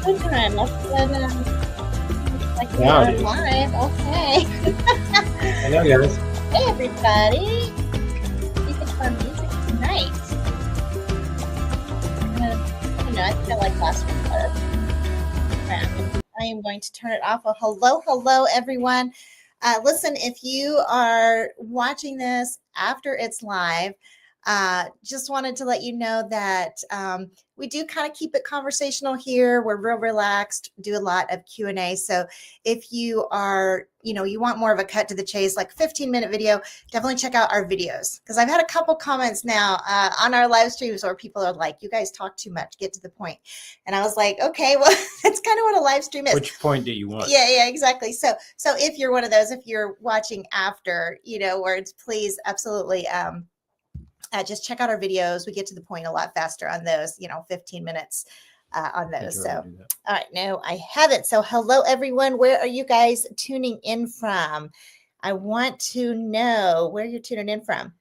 Good time. Let's get like we Wow, are dude. live. Okay. Hello, guys. Hey, everybody. Music fun music tonight. I think I like last week better. I am going to turn it off. Well, hello, everyone. Listen, if you are watching this after it's live, just wanted to let you know that we do kind of keep it conversational here. We're real relaxed, do a lot of Q&A. So if you are, you want more of a cut to the chase, like 15-minute video, definitely check out our videos. Because I've had a couple comments now on our live streams where people are like, you guys talk too much, get to the point. And I was like, okay, well, that's kind of what a live stream is. Which point do you want? Yeah, exactly. So if you're one of those, if you're watching after, words, please absolutely just check out our videos. We get to the point a lot faster on those, 15 minutes on those. So, all right, no, I haven't. So hello, everyone. Where are you guys tuning in from? I want to know where you're tuning in from.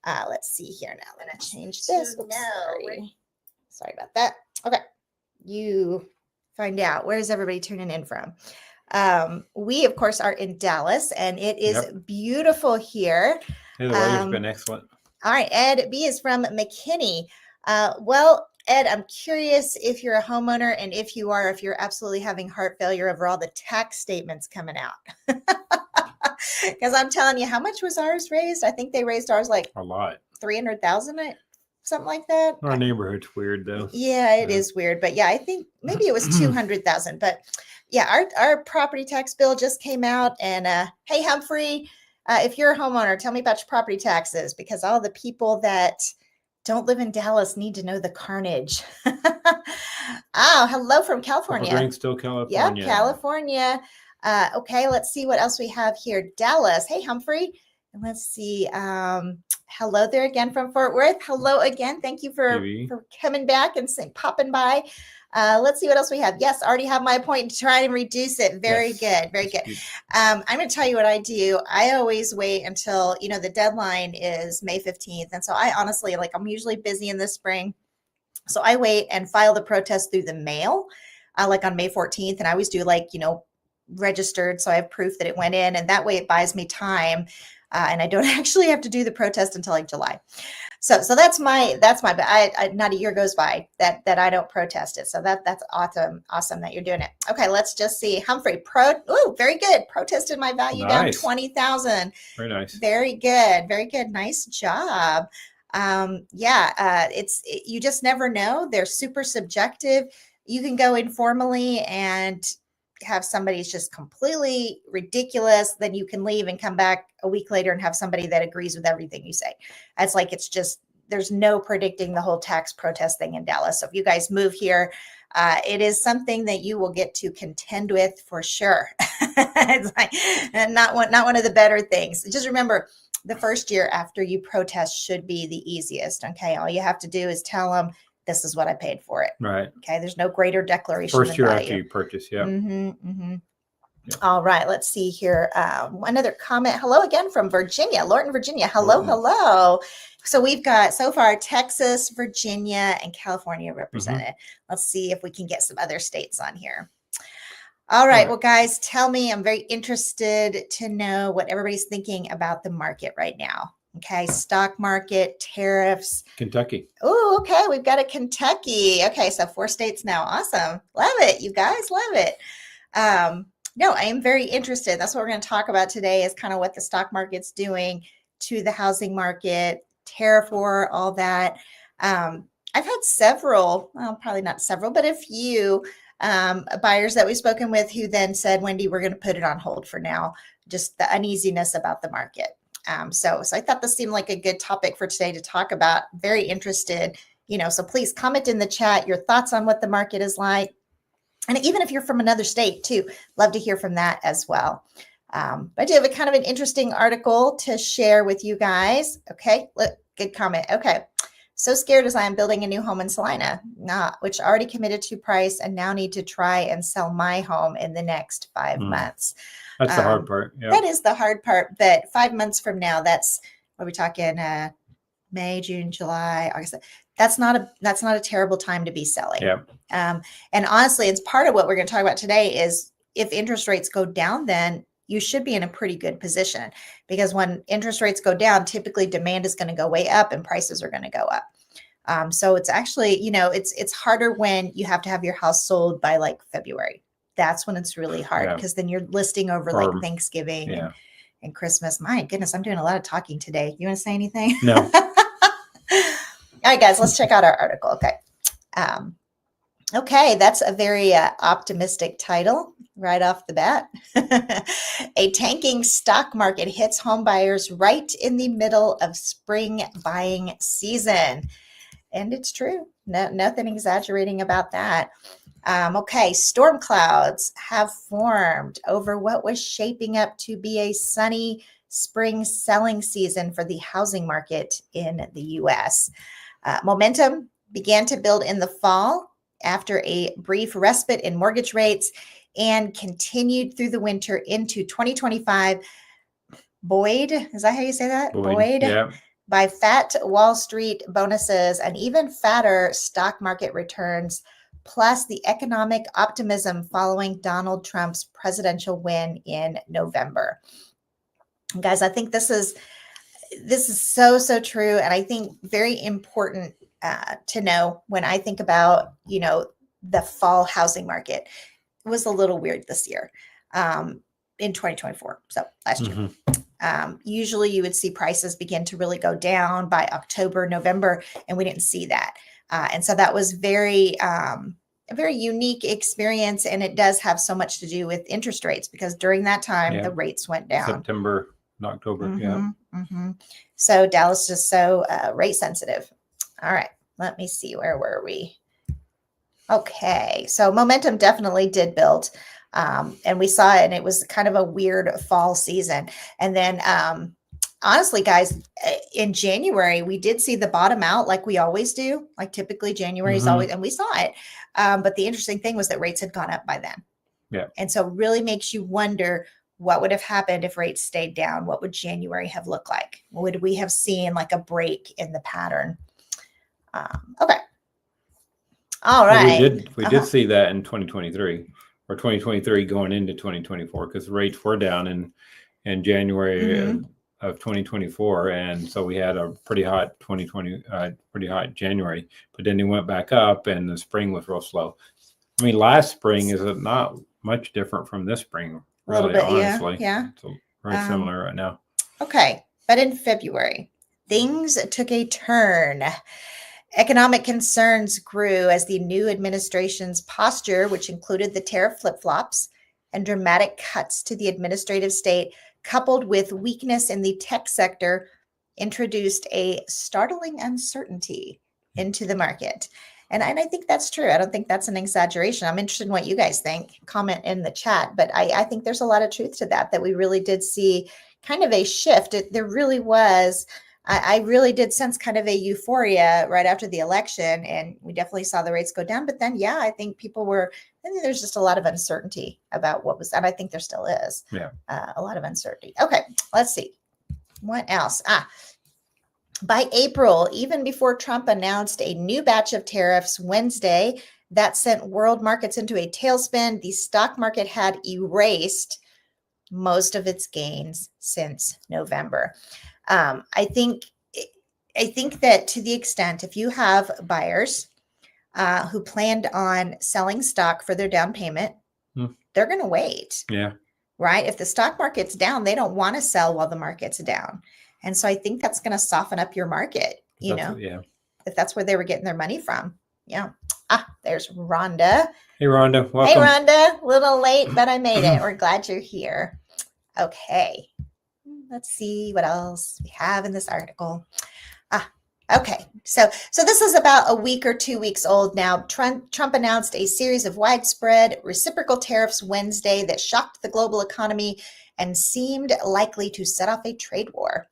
Let's see here now. Let me change this. Oops, sorry about that. Okay. You find out. Where's everybody tuning in from? We, of course, are in Dallas, and it is beautiful here. Hey, the weather's been excellent. All right, Ed B is from McKinney. Well, Ed, I'm curious if you're a homeowner, and if you are, if you're absolutely having heart failure over all the tax statements coming out. Because I'm telling you, how much was ours raised? I think they raised ours like a lot, 300,000, something like that. Our neighborhood's weird, though. Yeah, it is weird, but yeah, I think maybe it was 200,000. But yeah, our property tax bill just came out, and hey, Humphrey. If you're a homeowner, tell me about your property taxes, because all the people that don't live in Dallas need to know the carnage. Oh, hello from California. Still California. Yep, California. Okay, let's see what else we have here. Dallas. Hey, Humphrey. And let's see. Hello there again from Fort Worth. Hello again. Thank you for coming back and popping by. Let's see what else we have. Yes, already have my appointment to try and reduce it. Very good. Very good. I'm going to tell you what I do. I always wait until, the deadline is May 15th. And so I honestly, I'm usually busy in the spring. So I wait and file the protest through the mail, on May 14th. And I always do registered. So I have proof that it went in, and that way it buys me time. And I don't actually have to do the protest until July. So that's my, but I not a year goes by that I don't protest it. So that's awesome that you're doing it. Okay, let's just see. Humphrey, very good. Protested my value down 20,000. Very nice. Very good. Nice job. You just never know. They're super subjective. You can go informally and have somebody's just completely ridiculous, then you can leave and come back a week later and have somebody that agrees with everything you say. It's just, there's no predicting the whole tax protest thing in Dallas. So if you guys move here, it is something that you will get to contend with for sure. It's and not one of the better things. Just remember, the first year after you protest should be the easiest. Okay. All you have to do is tell them, this is what I paid for it. Right. Okay. There's no greater declaration. First year after you purchase. Yeah. Yeah. All right. Let's see here. Another comment. Hello again from Virginia, Lorton, Virginia. Hello. So we've got so far Texas, Virginia, and California represented. Let's see if we can get some other states on here. All right. Well, guys, tell me. I'm very interested to know what everybody's thinking about the market right now. Okay, stock market, tariffs. Kentucky. Oh, okay. We've got a Kentucky. Okay, so 4 states now. Awesome. Love it. You guys love it. No, I am very interested. That's what we're going to talk about today, is kind of what the stock market's doing to the housing market, tariff war, all that. I've had several, well, probably not several, but a few buyers that we've spoken with who then said, Wendy, we're going to put it on hold for now. Just the uneasiness about the market. So I thought this seemed like a good topic for today to talk about. Very interested, so please comment in the chat your thoughts on what the market is like. And even if you're from another state too, love to hear from that as well. But I do have a kind of an interesting article to share with you guys. Okay, look, good comment. Okay. So scared as I am building a new home in Salina, which already committed to price and now need to try and sell my home in the next 5 months. That's the hard part. Yeah. That is the hard part. But 5 months from now, what are we talking? May, June, July, August. that's not a terrible time to be selling. Yeah. And honestly, it's part of what we're going to talk about today is if interest rates go down, then you should be in a pretty good position, because when interest rates go down, typically demand is going to go way up and prices are going to go up. So it's actually, it's harder when you have to have your house sold by like February. That's when it's really hard, because then you're listing over like Thanksgiving and Christmas. My goodness, I'm doing a lot of talking today. You want to say anything? No. All right, guys, let's check out our article. Okay. Okay, that's a very optimistic title right off the bat. A tanking stock market hits home buyers right in the middle of spring buying season. And it's true. No, nothing exaggerating about that. Okay, storm clouds have formed over what was shaping up to be a sunny spring selling season for the housing market in the U.S. Momentum began to build in the fall after a brief respite in mortgage rates and continued through the winter into 2025. Buoyed, is that how you say that? Buoyed. Yeah. By fat Wall Street bonuses and even fatter stock market returns, plus the economic optimism following Donald Trump's presidential win in November. Guys, I think this is so true, and I think very important to know when I think about the fall housing market. It was a little weird this year in 2024, so last year. Usually you would see prices begin to really go down by October, November, and we didn't see that. And so that was a very unique experience. And it does have so much to do with interest rates, because during that time, the rates went down. September, October. So Dallas is just so rate sensitive. All right, let me see. Where were we? Okay, so momentum definitely did build. And we saw it, and it was kind of a weird fall season. And then, honestly, guys, in January, we did see the bottom out like we always do. Like typically January is always, and we saw it. But the interesting thing was that rates had gone up by then. Yeah. And so it really makes you wonder what would have happened if rates stayed down. What would January have looked like? Would we have seen like a break in the pattern? Okay. All right. Well, we did see that in 2023. Or 2023 going into 2024, because rates were down in January of 2024, and so we had a pretty hot January, but then they went back up, and the spring was real slow. I mean, last spring is not much different from this spring, really, a little bit, honestly. Yeah. It's very similar right now. Okay, but in February, things took a turn. Economic concerns grew as the new administration's posture, which included the tariff flip-flops and dramatic cuts to the administrative state, coupled with weakness in the tech sector, introduced a startling uncertainty into the market. And I think that's true. I don't think that's an exaggeration. I'm interested in what you guys think. Comment in the chat. But I think there's a lot of truth to that we really did see kind of a shift. There really was. I really did sense kind of a euphoria right after the election, and we definitely saw the rates go down. But then, I think there's just a lot of uncertainty about what was, and I think there still is a lot of uncertainty. Okay, let's see. What else? By April, even before Trump announced a new batch of tariffs Wednesday that sent world markets into a tailspin, the stock market had erased most of its gains since November. I think that to the extent, if you have buyers who planned on selling stock for their down payment, they're going to wait. Yeah. Right. If the stock market's down, they don't want to sell while the market's down. And so I think that's going to soften up your market, if that's where they were getting their money from. Yeah. There's Rhonda. Hey, Rhonda. Welcome. Hey, Rhonda. A little late, but I made it. We're glad you're here. Okay. Let's see what else we have in this article. Okay. So this is about a week or 2 weeks old now. Trump announced a series of widespread reciprocal tariffs Wednesday that shocked the global economy and seemed likely to set off a trade war.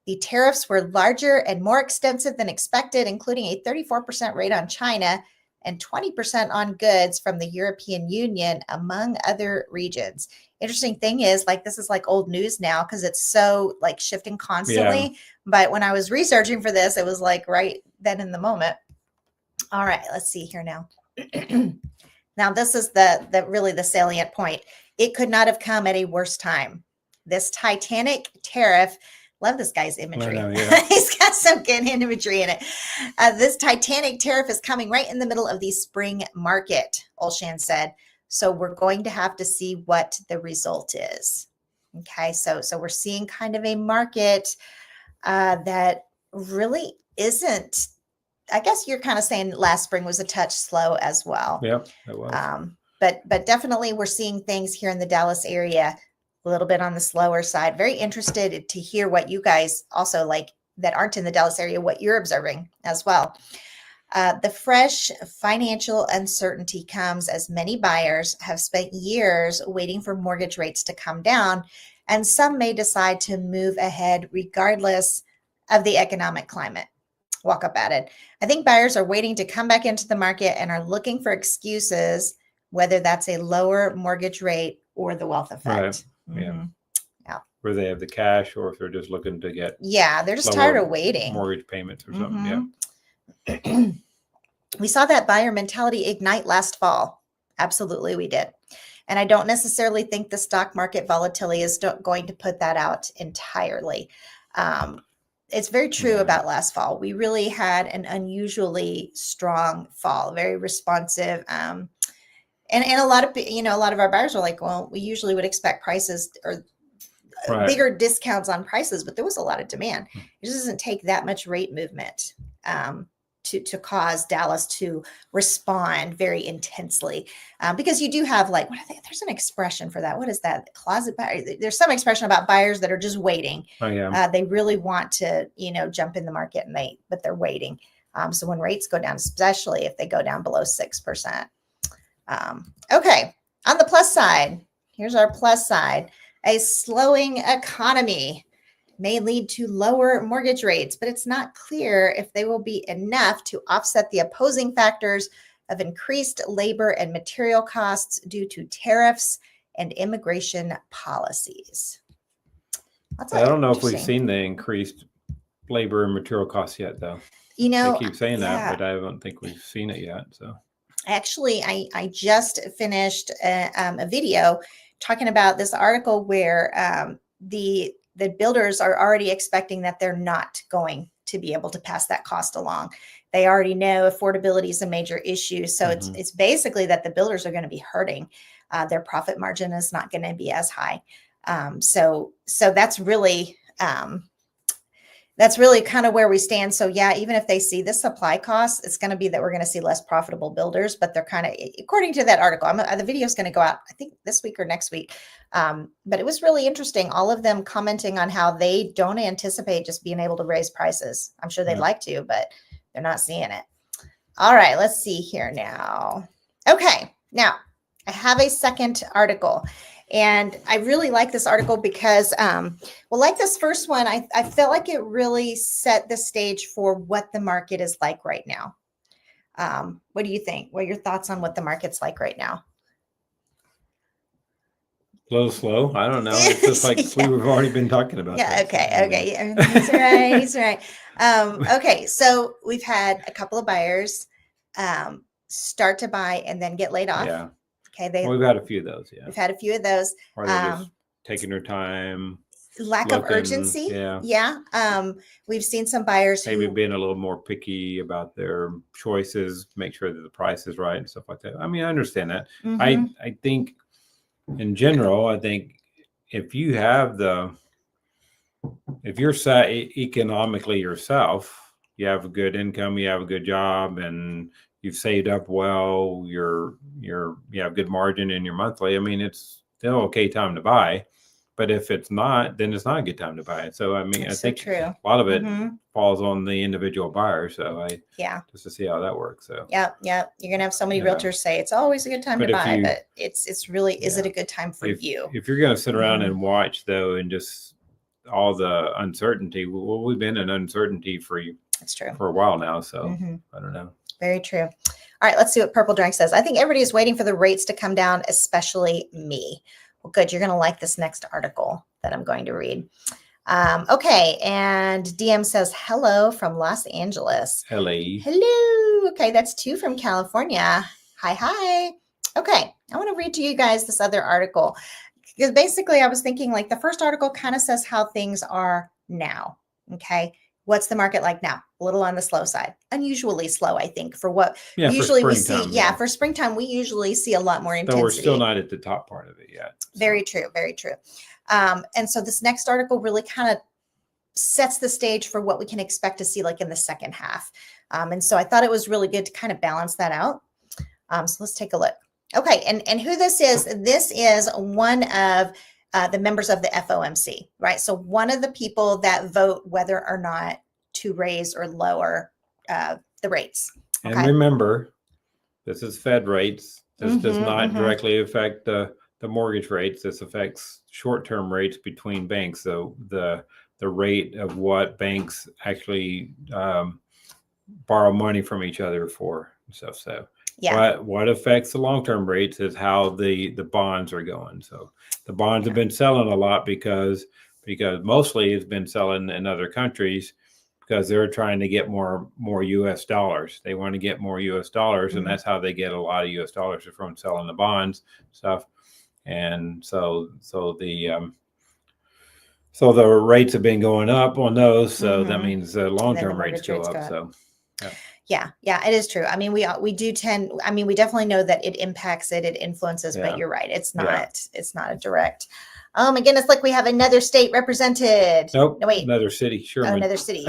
The tariffs were larger and more extensive than expected, including a 34% rate on China and 20% on goods from the European Union, among other regions. Interesting thing is, this is like old news now because it's so shifting constantly. Yeah. But when I was researching for this, it was right then in the moment. All right, let's see here now. Now, this is the really the salient point. It could not have come at a worse time. This Titanic tariff, love this guy's imagery. I know, yeah. He's got some good imagery in it. This Titanic tariff is coming right in the middle of the spring market, Olshan said. So we're going to have to see what the result is. Okay, so we're seeing kind of a market that really isn't. I guess you're kind of saying last spring was a touch slow as well. Yep, it was. But definitely we're seeing things here in the Dallas area a little bit on the slower side. Very interested to hear what you guys also like that aren't in the Dallas area, what you're observing as well. The fresh financial uncertainty comes as many buyers have spent years waiting for mortgage rates to come down, and some may decide to move ahead regardless of the economic climate. Walkup added, I think buyers are waiting to come back into the market and are looking for excuses, whether that's a lower mortgage rate or the wealth effect. Right. Yeah. Where they have the cash, or if they're just looking to get. Yeah, they're just tired of waiting. Mortgage payments or something. Yeah. We saw that buyer mentality ignite last fall. Absolutely, we did. And I don't necessarily think the stock market volatility is going to put that out entirely. It's very true about last fall. We really had an unusually strong fall, very responsive. And a lot of our buyers were like, well, we usually would expect prices or bigger discounts on prices, but there was a lot of demand. It just doesn't take that much rate movement to cause Dallas to respond very intensely, because you do have there's an expression for that. What is that? Closet buyer. There's some expression about buyers that are just waiting. Oh, yeah. They really want to, jump in the market but they're waiting. So when rates go down, especially if they go down below 6%. Okay. On the plus side, here's our plus side. A slowing economy may lead to lower mortgage rates, but it's not clear if they will be enough to offset the opposing factors of increased labor and material costs due to tariffs and immigration policies. I don't know if we've seen the increased labor and material costs yet, though. They keep saying that, but I don't think we've seen it yet. So actually, I just finished a video talking about this article where the builders are already expecting that they're not going to be able to pass that cost along. They already know affordability is a major issue. So it's basically that the builders are going to be hurting. Their profit margin is not going to be as high. So that's really kind of where we stand. So yeah, even if they see the supply costs, it's going to be that we're going to see less profitable builders, but they're kind of, according to that article, the video is going to go out, I think this week or next week. But it was really interesting. All of them commenting on how they don't anticipate just being able to raise prices. I'm sure they'd like to, but they're not seeing it. All right, let's see here now. Okay. Now I have a second article. And I really like this article because, like this first one, I felt like it really set the stage for what the market is like right now. What do you think? What are your thoughts on what the market's like right now? A little slow. I don't know. It's just like we've already been talking about. Yeah. Okay. He's right. Okay. So we've had a couple of buyers start to buy and then get laid off. Yeah. Okay, we've had a few of those. Yeah, we've had a few of those. Or they're just taking their time. Lack of urgency. Yeah. We've seen some buyers maybe being a little more picky about their choices, make sure that the price is right and stuff like that. I mean, I understand that. I think in general, if you're set economically yourself, you have a good income, you have a good job, and you've saved up well, you have good margin in your monthly. I mean, it's still okay time to buy, but if it's not, then it's not a good time to buy it. So, I mean, I think a lot of it falls on the individual buyer. So just to see how that works. So yeah. You're going to have so many realtors say it's always a good time to buy, but it's really, is it a good time for you? If you're going to sit around and watch though, and just all the uncertainty, well, we've been in uncertainty for a while now. So I don't know. Very true. All right, let's see what Purple Drink says. I think everybody is waiting for the rates to come down, especially me. Well, good. You're going to like this next article that I'm going to read. Okay, and DM says, hello from Los Angeles. Hello. Hello. Okay, that's 2 from California. Hi. Okay, I want to read to you guys this other article because basically I was thinking like the first article kind of says how things are now. Okay, what's the market like now? A little on the slow side, unusually slow, I think, for what Yeah, for usually we see. springtime, Yeah, for springtime, we usually see a lot more intensity. So we're still not at the top part of it yet. So. Very true. And so this next article really kind of sets the stage for what we can expect to see like in the second half. And so I thought it was really good to kind of balance that out. So let's take a look. Okay, and who this is one of the members of the FOMC, right? So one of the people that vote whether or not to raise or lower the rates. Okay? And remember, this is Fed rates. This does not directly affect the mortgage rates. This affects short-term rates between banks. So the rate of what banks actually borrow money from each other for and stuff. So yeah, what affects the long-term rates is how the bonds are going. So the bonds have been selling a lot because mostly it's been selling in other countries because they're trying to get more U.S. dollars. They want to get more U.S. dollars, and that's how they get a lot of U.S. dollars from selling the bonds stuff. And so the rates have been going up on those. So that means the long-term rates go up. So yeah, it is true. I mean, we do tend. I mean, we definitely know that it impacts it. It influences. But you're right. It's not. It's not a direct. Oh my goodness! Look, we have another state represented. Nope. No, wait. Another city. Sure. Oh, another city.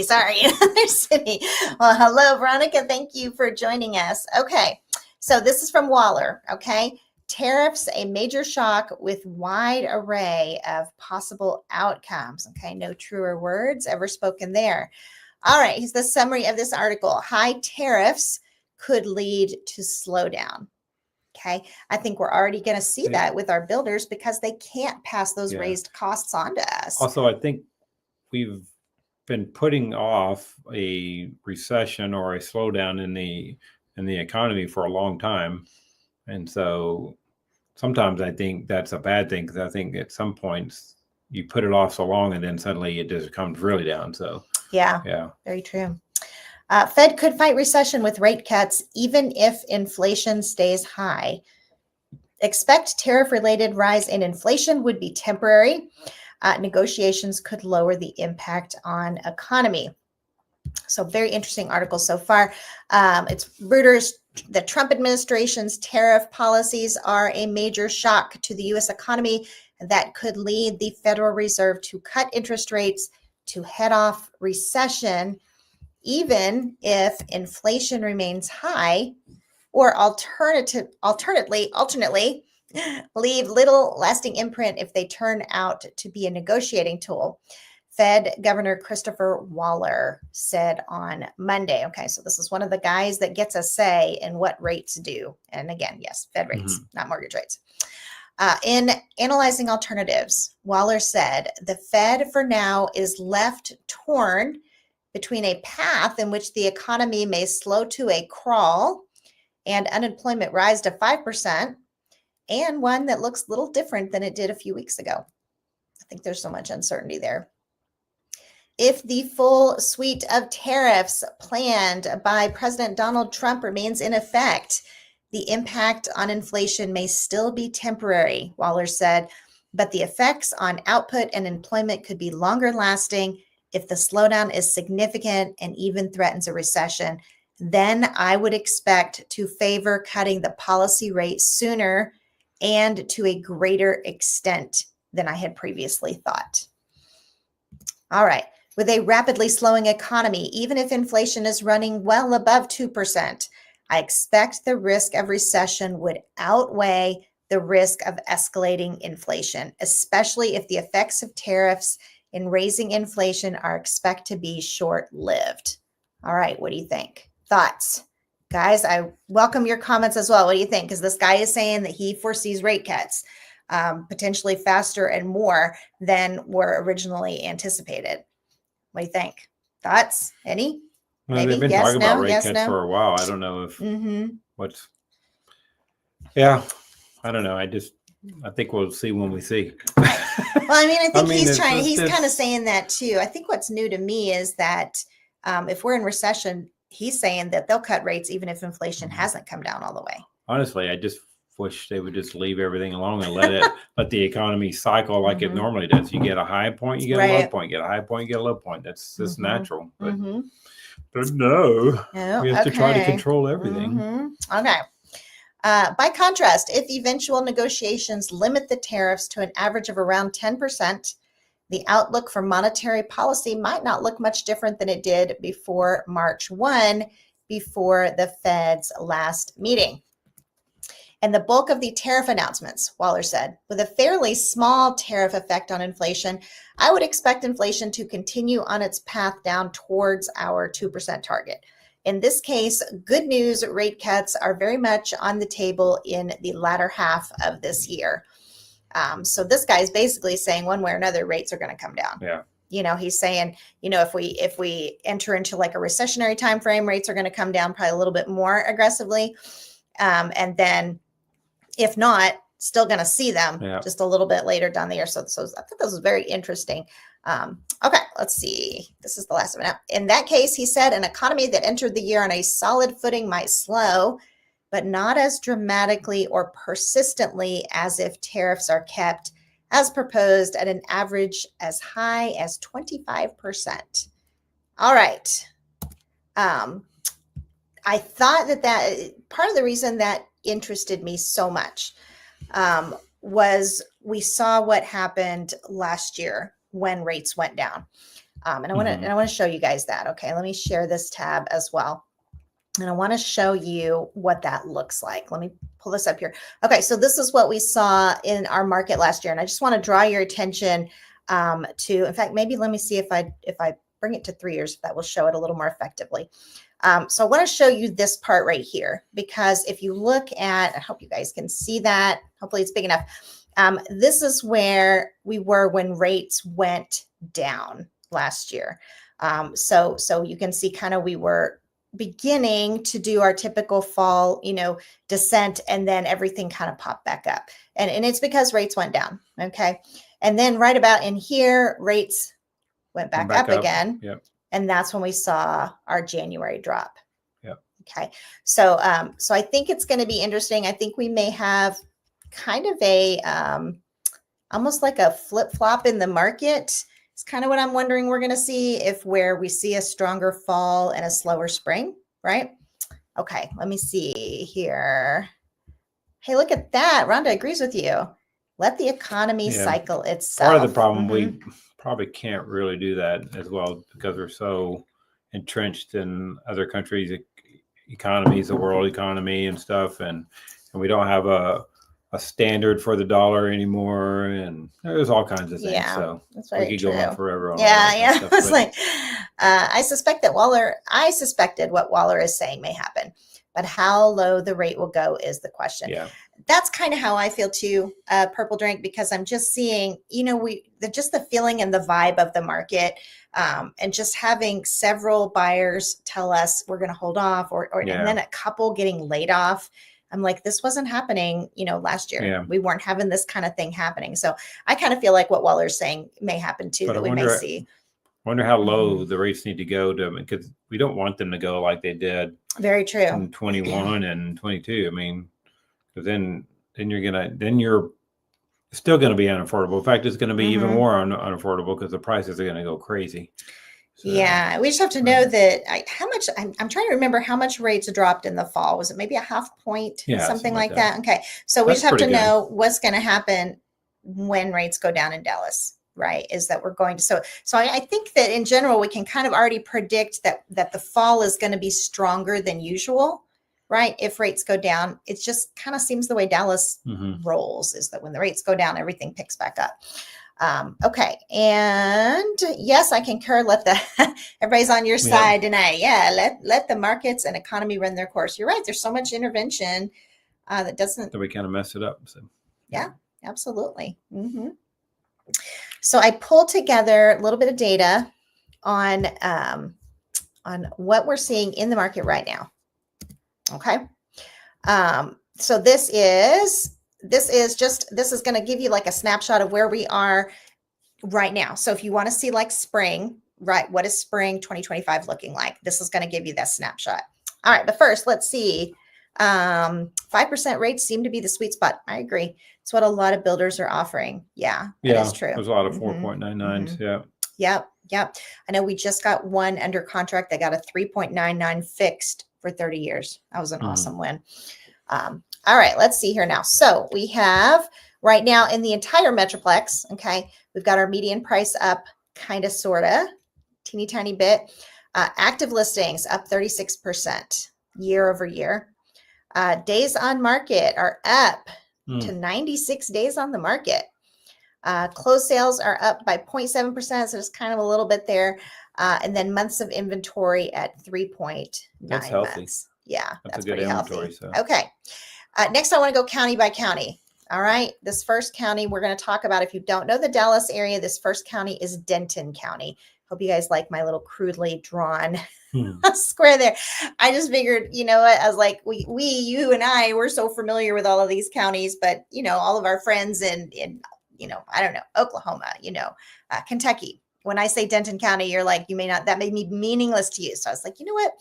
Sorry, another city. Well, hello, Veronica. Thank you for joining us. Okay, so this is from Waller. Okay. Tariffs, a major shock with wide array of possible outcomes. Okay, no truer words ever spoken there. All right, here's the summary of this article. High tariffs could lead to slowdown. Okay, I think we're already going to see that with our builders because they can't pass those raised costs on to us. Also, I think we've been putting off a recession or a slowdown in the economy for a long time. And so sometimes I think that's a bad thing because I think at some points you put it off so long and then suddenly it just comes really down. So yeah, very true. Fed could fight recession with rate cuts even if inflation stays high. Expect tariff-related rise in inflation would be temporary. Negotiations could lower the impact on economy. So very interesting article so far. It's Reuters. The Trump administration's tariff policies are a major shock to the U.S. economy that could lead the Federal Reserve to cut interest rates to head off recession, even if inflation remains high, or alternately, leave little lasting imprint if they turn out to be a negotiating tool. Fed Governor Christopher Waller said on Monday. Okay, so this is one of the guys that gets a say in what rates do. And again, yes, Fed rates, not mortgage rates. In analyzing alternatives, Waller said the Fed for now is left torn between a path in which the economy may slow to a crawl and unemployment rise to 5%, and one that looks a little different than it did a few weeks ago. I think there's so much uncertainty there. If the full suite of tariffs planned by President Donald Trump remains in effect, the impact on inflation may still be temporary, Waller said, but the effects on output and employment could be longer lasting if the slowdown is significant and even threatens a recession. Then I would expect to favor cutting the policy rate sooner and to a greater extent than I had previously thought. All right. With a rapidly slowing economy, even if inflation is running well above 2%, I expect the risk of recession would outweigh the risk of escalating inflation, especially if the effects of tariffs in raising inflation are expected to be short-lived. All right, what do you think? Thoughts? Guys, I welcome your comments as well. What do you think? Because this guy is saying that he foresees rate cuts potentially faster and more than were originally anticipated. What do you think? Thoughts? Any? Well, maybe? They've been Yes, talking no? about rate Yes, cuts no? for a while. I don't know if what's. Yeah, I don't know. I think we'll see when we see. Well, I mean, I think he's trying. He's it's- kind of saying that too. I think what's new to me is that if we're in recession, he's saying that they'll cut rates even if inflation hasn't come down all the way. Honestly, I just wish they would just leave everything alone and let the economy cycle like it normally does. You get a high point, you get a low point, you get a high point, you get a low point. That's natural. But no, we have to try to control everything. Okay. By contrast, if eventual negotiations limit the tariffs to an average of around 10%, the outlook for monetary policy might not look much different than it did before March 1, before the Fed's last meeting. And the bulk of the tariff announcements, Waller said, with a fairly small tariff effect on inflation, I would expect inflation to continue on its path down towards our 2% target. In this case, good news rate cuts are very much on the table in the latter half of this year. So this guy is basically saying one way or another, rates are going to come down. Yeah. You know, he's saying, you know, if we enter into like a recessionary time frame, rates are going to come down probably a little bit more aggressively. And then if not, still going to see them just a little bit later down the year. So I thought this was very interesting. Okay, let's see. This is the last one. In that case, he said, an economy that entered the year on a solid footing might slow, but not as dramatically or persistently as if tariffs are kept as proposed at an average as high as 25%. All right. I thought that part of the reason that interested me so much was we saw what happened last year when rates went down. And I want to show you guys that. Okay, let me share this tab as well. And I want to show you what that looks like. Let me pull this up here. Okay, so this is what we saw in our market last year. And I just want to draw your attention to, in fact, maybe let me see if I bring it to 3 years, if that will show it a little more effectively. So I want to show you this part right here, because if you look at, I hope you guys can see that. Hopefully it's big enough. This is where we were when rates went down last year. So you can see kind of we were beginning to do our typical fall, descent, and then everything kind of popped back up. And it's because rates went down. Okay. And then right about in here, rates went back up again. Yep. And that's when we saw our January drop. Yep. Okay. So I think it's going to be interesting. I think we may have kind of a, almost like a flip-flop in the market. It's kind of what I'm wondering we're going to see, if where we see a stronger fall and a slower spring, right? Okay, let me see here. Hey, look at that. Rhonda agrees with you. Let the economy cycle itself. Part of the problem, we probably can't really do that as well because we're so entrenched in other countries' economies, the world economy and stuff, and we don't have a standard for the dollar anymore, and there's all kinds of things. Yeah, so that's very we could true. go on forever on Stuff, it's like, I suspected what Waller is saying may happen, but how low the rate will go is the question. Yeah. That's kind of how I feel too, Purple Drink, because I'm just seeing, just the feeling and the vibe of the market, and just having several buyers tell us we're going to hold off, and then a couple getting laid off. I'm like, this wasn't happening, last year. Yeah. We weren't having this kind of thing happening. So I kind of feel like what Waller's saying may happen too, that we may see. Wonder how low the rates need to go because we don't want them to go like they did. Very true. In 21 and 22. I mean, because then you're still going to be unaffordable. In fact, it's going to be even more unaffordable because the prices are going to go crazy. So, yeah, we just have to know that I'm trying to remember how much rates dropped in the fall. Was it maybe a half point, something like that? Okay. So we just have to know what's going to happen when rates go down in Dallas, right? Is that we're going to, so I think that in general, we can kind of already predict that the fall is going to be stronger than usual, right? If rates go down, it just kind of seems the way Dallas rolls, is that when the rates go down, everything picks back up. Okay. And yes, I concur. Everybody's on your side tonight. Yeah. Let the markets and economy run their course. You're right. There's so much intervention that we kind of mess it up. So. Yeah, absolutely. So I pulled together a little bit of data on what we're seeing in the market right now. Okay. So this is going to give you like a snapshot of where we are right now. So if you want to see like spring, right, what is spring 2025 looking like? This is going to give you that snapshot. All right, but first, let's see. 5% rates seem to be the sweet spot. I agree. It's what a lot of builders are offering. Yeah, that is true. There's a lot of 4.99s. Yeah. Yep. I know we just got one under contract. They got a 3.99 fixed for 30 years. That was an awesome win. All right, let's see here now. So we have right now in the entire Metroplex, okay, we've got our median price up kind of, sort of, teeny tiny bit. Active listings up 36% year over year. Days on market are up to 96 days on the market. Closed sales are up by 0.7%, so it's kind of a little bit there. And then months of inventory at 3.9 That's healthy. months. Yeah, That's a pretty good inventory. healthy. So. Okay. Next, I want to go county by county. All right. This first county we're going to talk about, if you don't know the Dallas area, this first county is Denton County. Hope you guys like my little crudely drawn square there. I just figured, you know what, I was like, you and I, we're so familiar with all of these counties, but, you know, all of our friends in you know, I don't know, Oklahoma, you know, Kentucky. When I say Denton County, you're like, you may not, that may be meaningless to you. So I was like, you know what,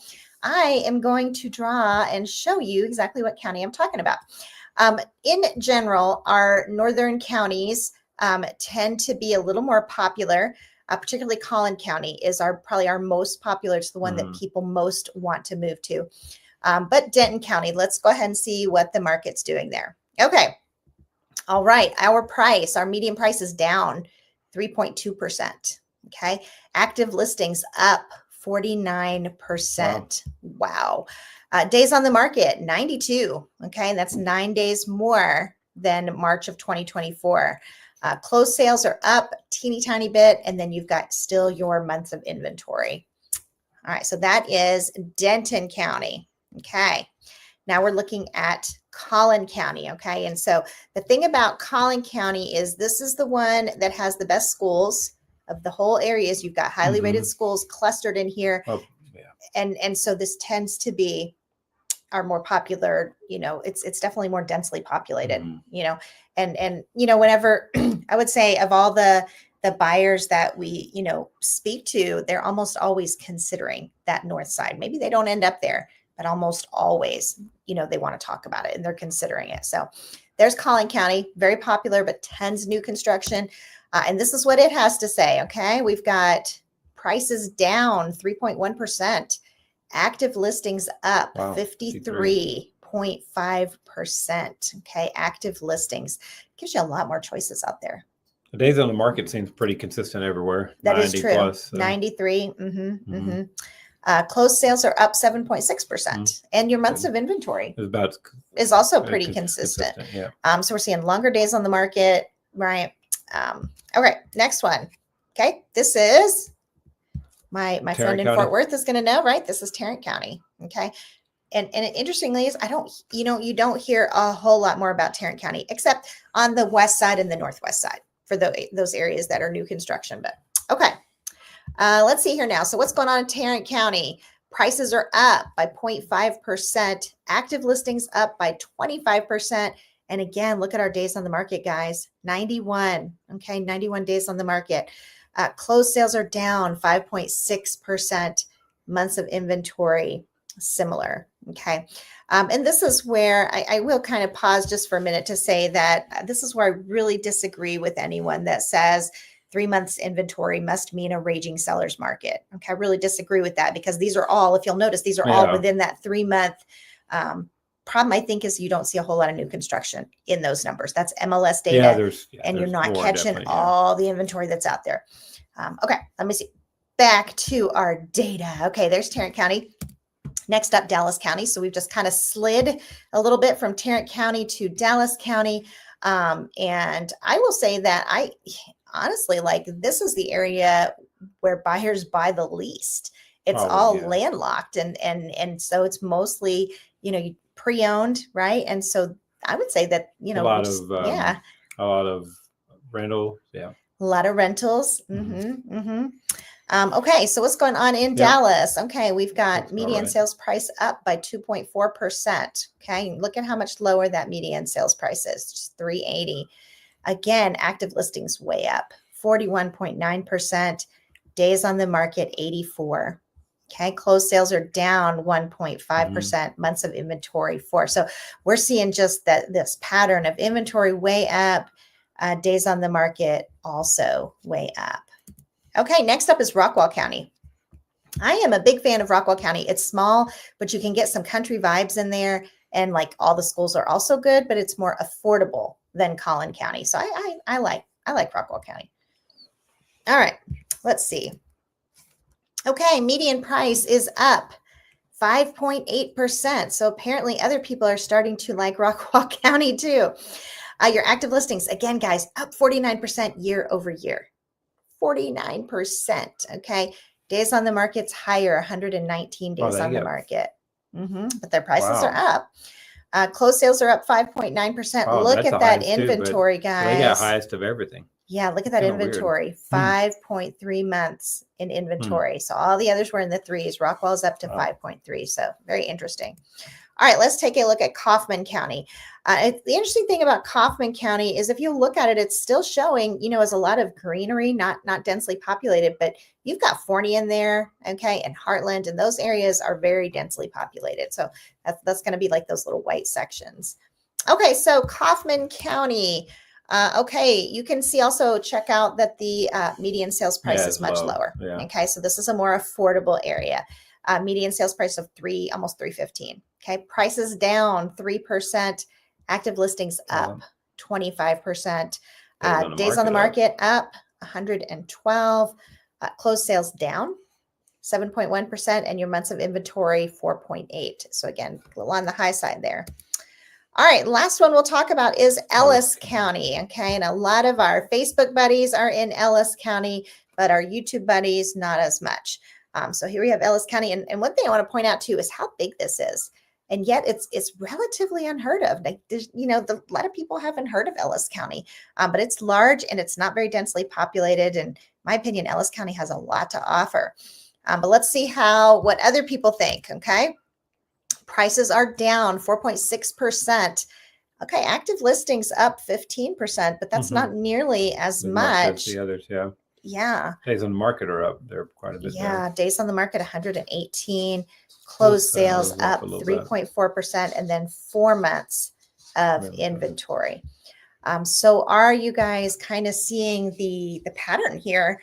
I am going to draw and show you exactly what county I'm talking about. In general, our northern counties tend to be a little more popular. Particularly Collin County is probably our most popular. It's the one that people most want to move to. But Denton County, let's go ahead and see what the market's doing there. Okay. All right. Our median price is down 3.2%. Okay. Active listings up 49%. Wow. Days on the market, 92. Okay. That's 9 days more than March of 2024. Closed sales are up teeny tiny bit, and then you've got still your months of inventory. All right, so that is Denton County. Okay, now we're looking at Collin County. Okay, and so the thing about Collin County is this is the one that has the best schools of the whole areas. You've got highly rated schools clustered in here, and so this tends to be are more popular, you know, it's definitely more densely populated, you know, and, you know, whenever I would say of all the buyers that we, you know, speak to, they're almost always considering that north side. Maybe they don't end up there, but almost always, you know, they want to talk about it and they're considering it. So there's Collin County, very popular, but tons new construction. And this is what it has to say. Okay. We've got prices down 3.1%. Active listings up 53.5%. Okay. Active listings gives you a lot more choices out there. The days on the market seems pretty consistent everywhere. That is true. Plus, 93. Closed sales are up 7.6%. And your months of inventory is also pretty consistent. Yeah. So we're seeing longer days on the market, right? Okay. Next one. Okay. This is my friend in Fort Worth is going to know, right? This is Tarrant County. Okay. And interestingly is you don't hear a whole lot more about Tarrant County, except on the west side and the northwest side for those areas that are new construction. But okay. Let's see here now. So what's going on in Tarrant County? Prices are up by 0.5%. Active listings up by 25%. And again, look at our days on the market, guys. 91. Okay. 91 days on the market. Closed sales are down 5.6%. Months of inventory, similar. Okay. And this is where I will kind of pause just for a minute to say that this is where I really disagree with anyone that says 3 months inventory must mean a raging seller's market. Okay. I really disagree with that because these are all, if you'll notice, these are all within that 3 month. Problem I think is you don't see a whole lot of new construction in those numbers. That's MLS data, and you're not catching all the inventory that's out there. Okay, let me see. Back to our data. Okay, there's Tarrant County. Next up, Dallas County. So we've just kind of slid a little bit from Tarrant County to Dallas County. And I will say that I honestly, like, this is the area where buyers buy the least. It's landlocked. And so it's mostly, you know, pre-owned, right? And so I would say that, you know, a lot of rental. Yeah. A lot of rentals. Okay. So what's going on in Dallas? Okay. We've got median sales price up by 2.4%. Okay. Look at how much lower that median sales price is. Just 380. Again, active listings way up 41.9%. Days on the market, 84. Okay, closed sales are down 1.5%. Months of inventory, 4. So we're seeing just this pattern of inventory way up, days on the market also way up. Okay, next up is Rockwall County. I am a big fan of Rockwall County. It's small, but you can get some country vibes in there, and like all the schools are also good, but it's more affordable than Collin County. So I like Rockwall County. All right, let's see. Okay, median price is up 5.8%. So apparently other people are starting to like Rockwall County too. Your active listings, again, guys, up 49% year over year. 49%. Okay. Days on the market's higher, 119 days on the market. But their prices are up. Closed sales are up 5.9%. Look at that inventory, guys. They got highest of everything. Yeah, look at that inventory. 5.3 months in inventory. So all the others were in the 3s. Rockwall's up to 5.3. So very interesting. All right, let's take a look at Kaufman County. The interesting thing about Kaufman County is if you look at it, it's still showing, as a lot of greenery, not densely populated, but you've got Forney in there, okay, and Heartland, and those areas are very densely populated. So that's going to be like those little white sections. Okay, so Kaufman County. Okay, you can see also check out that the median sales price is much lower. Yeah. Okay, so this is a more affordable area. Median sales price of almost $315. Okay, prices down 3%. Active listings up 25%. Days on the market up 112. Closed sales down 7.1%, and your months of inventory 4.8. So again, a little on the high side there. All right, last one we'll talk about is Ellis County. Okay, and a lot of our Facebook buddies are in Ellis County, but our YouTube buddies not as much. So here we have Ellis County, and one thing I want to point out too is how big this is, and yet it's relatively unheard of. Like, a lot of people haven't heard of Ellis County, but it's large and it's not very densely populated. And in my opinion, Ellis County has a lot to offer. But let's see what other people think. Okay, prices are down 4.6%. Okay, active listings up 15%, but that's not nearly as much. The others, yeah. Yeah. Days on the market are up. They're quite a bit. Yeah. Days on the market, 118. Closed sales up 3.4%, and then 4 months of inventory. So are you guys kind of seeing the pattern here?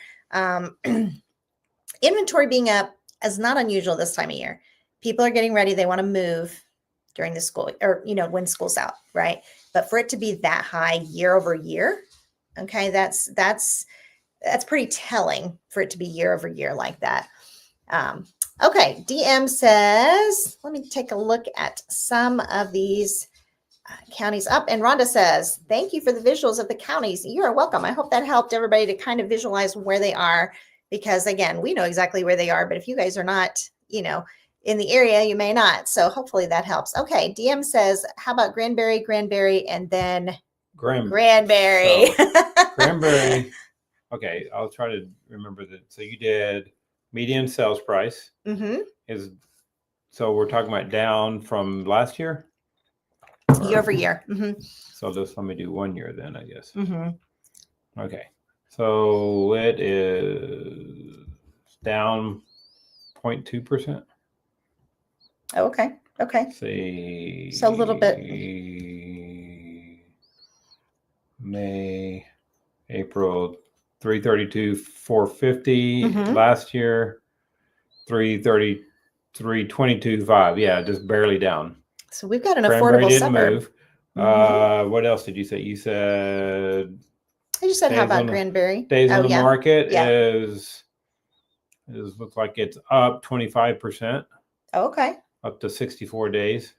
Inventory being up is not unusual this time of year. People are getting ready. They want to move during the school, or, when school's out, right? But for it to be that high year over year, okay, that's pretty telling for it to be year over year like that. Okay, DM says, let me take a look at some of these counties up. And Rhonda says, thank you for the visuals of the counties. You're welcome. I hope that helped everybody to kind of visualize where they are, because again, we know exactly where they are, but if you guys are not, in the area, you may not. So hopefully that helps. Okay, DM says, how about Granbury, and then Granbury. So, Granbury. Okay, I'll try to remember that. So you did median sales price. So we're talking about down from last year? Year over year. So just let me do 1 year then, I guess. Okay, so it is down 0.2%. Okay. See. So a little bit. May, April, 332,450 last year, 333,22,5. Yeah, just barely down. So we've got an affordable suburb. Move. What else did you say? You said. I just said, how about Granbury? Days on the market is looks like it's up 25%. Okay. Up to 64 days.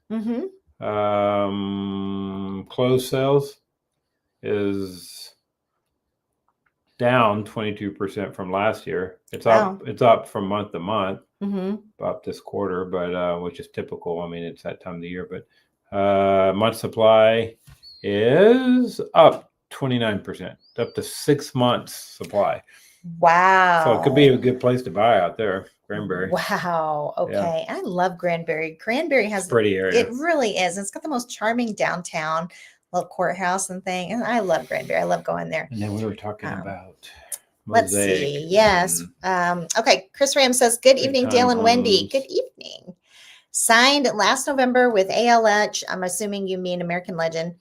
Closed sales is down 22% from last year. It's up from month to month, up this quarter, but which is typical. I mean, it's that time of the year. But month supply is up 29%, up to 6 months supply. Wow. So it could be a good place to buy out there, Granbury. Wow. Okay. Yeah. I love Granbury. Granbury has a pretty area. It really is. It's got the most charming downtown, little courthouse and thing. And I love Granbury. I love going there. And then we were talking about Let's Mosaic. see. Yes. Okay. Chris Ram says, good Big evening, time Dale and Wendy. homes. Good evening. Signed last November with ALH. I'm assuming you mean American Legend.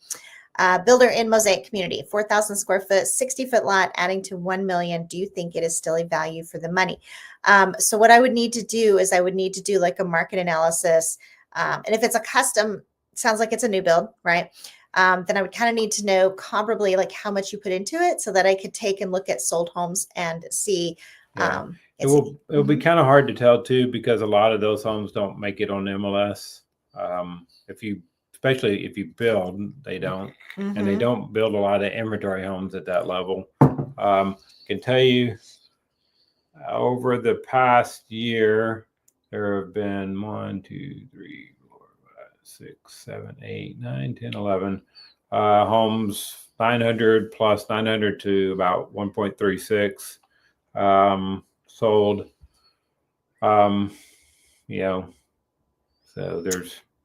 Builder in Mosaic community, 4,000 square foot, 60-foot lot, adding to 1 million. Do you think it is still a value for the money? So what I would need to do is I would need to do like a market analysis. And if it's a custom, sounds like it's a new build, right? Then I would kind of need to know comparably like how much you put into it so that I could take and look at sold homes and see. Yeah. It'll be kind of hard to tell too, because a lot of those homes don't make it on MLS. Especially if you build, they don't, and they don't build a lot of inventory homes at that level. Can tell you over the past year, there have been 1, 2, 3, 4, 5, 6, 7, 8, 9, 10, 11 homes, 900 plus 900 to about 1.36 sold.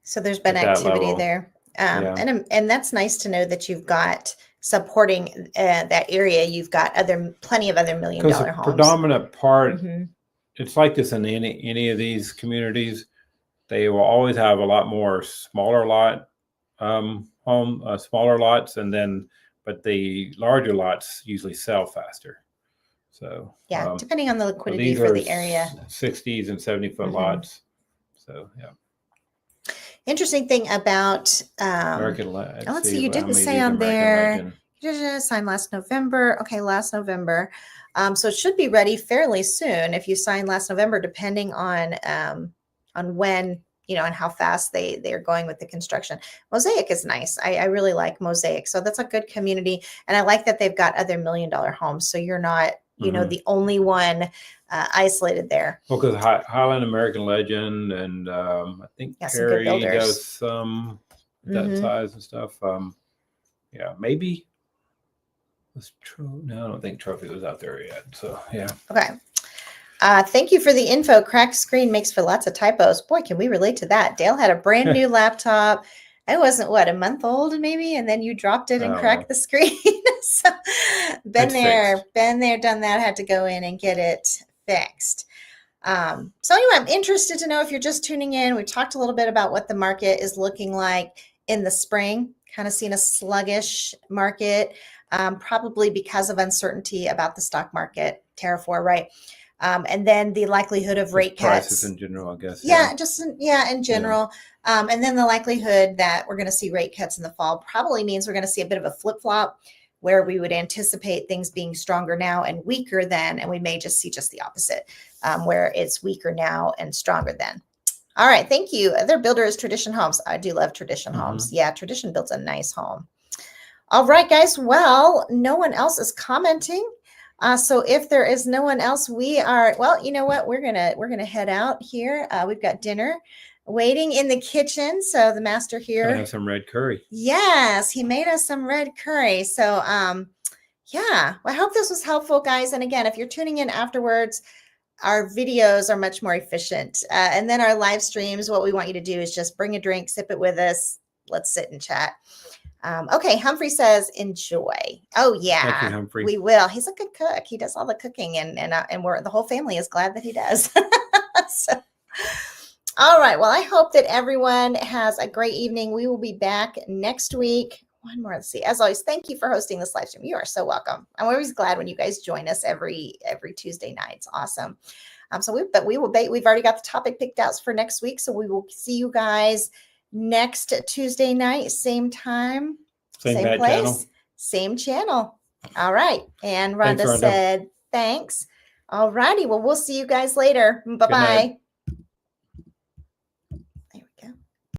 So there's been activity there. And that's nice to know that you've got supporting that area. You've got plenty of other $1 million homes. Because the predominant part, it's like this in any of these communities. They will always have a lot more smaller lot smaller lots, but the larger lots usually sell faster. So yeah, depending on the liquidity for the area, 60s and 70-foot lots. So yeah. Interesting thing about American let's see, you didn't say on there. You did sign last November. Okay, last November. So it should be ready fairly soon if you sign last November, depending on when, and how fast they're going with the construction. Mosaic is nice. I really like Mosaic. So that's a good community. And I like that they've got other $1 million homes. So you're not, the only one isolated there. Well, because Highland American Legend and I think Perry does some that size and stuff. Maybe. No, I don't think Trophy was out there yet. So yeah. Okay. Thank you for the info. Cracked screen makes for lots of typos. Boy, can we relate to that? Dale had a brand new laptop. It wasn't a month old maybe, and then you dropped it and cracked the screen. So been there, done that. Had to go in and get it fixed. So anyway, I'm interested to know if you're just tuning in. We talked a little bit about what the market is looking like in the spring. Kind of seen a sluggish market, probably because of uncertainty about the stock market, tariff war, right? And then the likelihood of rate cuts. Prices in general, I guess. In general. Yeah. And then the likelihood that we're going to see rate cuts in the fall probably means we're going to see a bit of a flip-flop where we would anticipate things being stronger now and weaker then, and we may just see just the opposite, where it's weaker now and stronger then. All right, thank you. Other builder is Tradition Homes. I do love Tradition Homes. Yeah, Tradition builds a nice home. All right, guys. Well, no one else is commenting. So if there is no one else, we are, well, you know what? We're gonna head out here. We've got dinner waiting in the kitchen. So the master here. I have some red curry. Yes, he made us some red curry. So yeah, well, I hope this was helpful, guys. And again, if you're tuning in afterwards, our videos are much more efficient. And then our live streams, what we want you to do is just bring a drink, sip it with us. Let's sit and chat. Okay, Humphrey says enjoy. Oh yeah, thank you, Humphrey. We will. He's a good cook. He does all the cooking, and the whole family is glad that he does. So, all right. Well, I hope that everyone has a great evening. We will be back next week. One more. Let's see. As always, thank you for hosting this live stream. You are so welcome. I'm always glad when you guys join us every Tuesday night. It's awesome. We've already got the topic picked out for next week, so we will see you guys next Tuesday night, same time, same place, channel. Same channel. All right. And Rhonda said, thanks. All righty. Well, we'll see you guys later. Bye-bye.